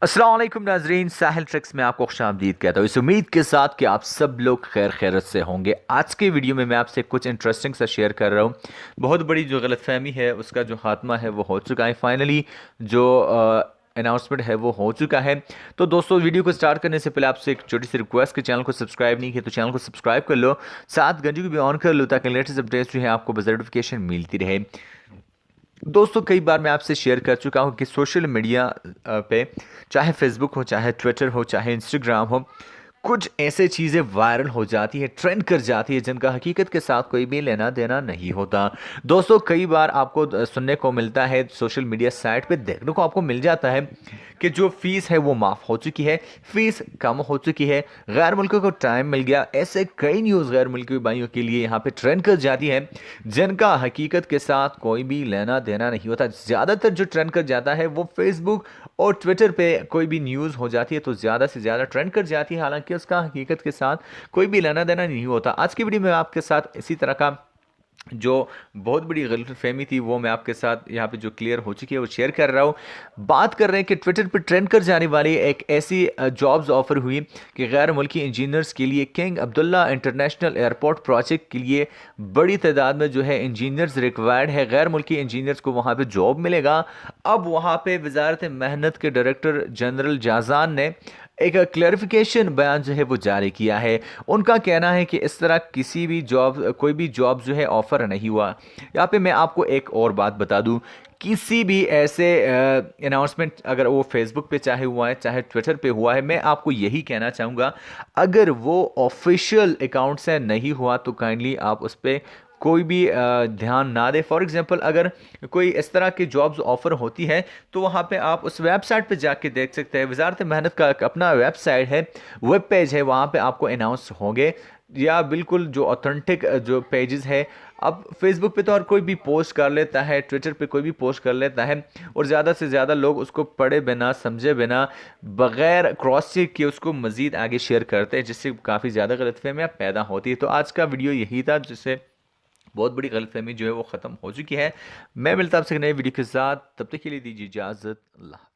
अस्सलाम वालेकुम नाजरीन, साहिल ट्रिक्स में आपको खुशामदीद कहता हूँ। इस उम्मीद के साथ कि आप सब लोग खैर खैरत से होंगे। आज के वीडियो में मैं आपसे कुछ इंटरेस्टिंग सा शेयर कर रहा हूँ। बहुत बड़ी जो गलतफहमी है उसका जो खात्मा है वो हो चुका है। फाइनली जो अनाउंसमेंट है वो हो चुका है। तो दोस्तों, वीडियो को स्टार्ट करने से पहले आपसे एक छोटी सी रिक्वेस्ट कि चैनल को सब्सक्राइब नहीं किया तो चैनल को सब्सक्राइब कर लो, साथ घंटी को भी ऑन कर लो ताकि लेटेस्ट अपडेट्स जो है आपको बस नोटिफिकेशन मिलती रहे। दोस्तों, कई बार मैं आपसे शेयर कर चुका हूं कि सोशल मीडिया पे, चाहे फेसबुक हो, चाहे ट्विटर हो, चाहे इंस्टाग्राम हो, कुछ ऐसे चीज़ें वायरल हो जाती है, ट्रेंड कर जाती है जिनका हकीकत के साथ कोई भी लेना देना नहीं होता। दोस्तों, कई बार आपको सुनने को मिलता है, सोशल मीडिया साइट पे देखने को आपको मिल जाता है कि जो फीस है वो माफ़ हो चुकी है, फीस कम हो चुकी है, गैर मुल्कों को टाइम मिल गया। ऐसे कई न्यूज़ गैर मुल्की भाइयों के लिए यहाँ पे ट्रेंड कर जाती है जिनका हकीकत के साथ कोई भी लेना देना नहीं होता। ज़्यादातर जो ट्रेंड कर जाता है वो फेसबुक और ट्विटर पे कोई भी न्यूज़ हो जाती है तो ज़्यादा से ज़्यादा ट्रेंड कर जाती है, हालांकि उसका हकीकत के साथ कोई भी लेना देना नहीं होता। आज की वीडियो में आपके साथ इसी तरह का जो बहुत बड़ी गलतफहमी थी वो मैं आपके साथ यहाँ पे जो क्लियर हो चुकी है वो शेयर कर रहा हूँ। बात कर रहे हैं कि ट्विटर पर ट्रेंड कर जाने वाली एक ऐसी जॉब्स ऑफर हुई कि गैर मुल्की इंजीनियर्स के लिए king Abdullah international airport project के लिए बड़ी तादाद में जो है इंजीनियर्स रिक्वायर्ड है। गैर मुल्की इंजीनियर्स को वहाँ पे जॉब मिलेगा। अब वहाँ पे वजारत मेहनत के डायरेक्टर जनरल जाजान ने एक क्लैरिफिकेशन बयान जो है वो जारी किया है। उनका कहना है कि इस तरह किसी भी जॉब, कोई भी जॉब जो है ऑफर नहीं हुआ। यहाँ पे मैं आपको एक और बात बता दूं, किसी भी ऐसे अनाउंसमेंट अगर वो फेसबुक पे चाहे हुआ है चाहे ट्विटर पे हुआ है, मैं आपको यही कहना चाहूँगा, अगर वो ऑफिशियल अकाउंट से नहीं हुआ तो काइंडली आप उस पर कोई भी ध्यान ना दे। फॉर एग्जांपल, अगर कोई इस तरह की जॉब्स ऑफर होती है तो वहाँ पे आप उस वेबसाइट पे जाके देख सकते हैं। वजारत मेहनत का एक अपना वेबसाइट है, वेब पेज है, वहाँ पे आपको अनाउंस होंगे, या बिल्कुल जो ऑथेंटिक जो पेजेस है। अब फेसबुक पे तो हर कोई भी पोस्ट कर लेता है, ट्विटर पे कोई भी पोस्ट कर लेता है और ज़्यादा से ज़्यादा लोग उसको पढ़े बिना, समझे बिना, बग़ैर क्रॉस चेक किए उसको मज़ीद आगे शेयर करते हैं, जिससे काफ़ी ज़्यादा गलतफहमियाँ पैदा होती है। तो आज का वीडियो यही था जिससे बहुत बड़ी गलतफहमी जो है वो ख़त्म हो चुकी है। मैं मिलता हूं आपसे एक नई वीडियो के साथ, तब तक के लिए दीजिए इजाज़त। अल्लाह।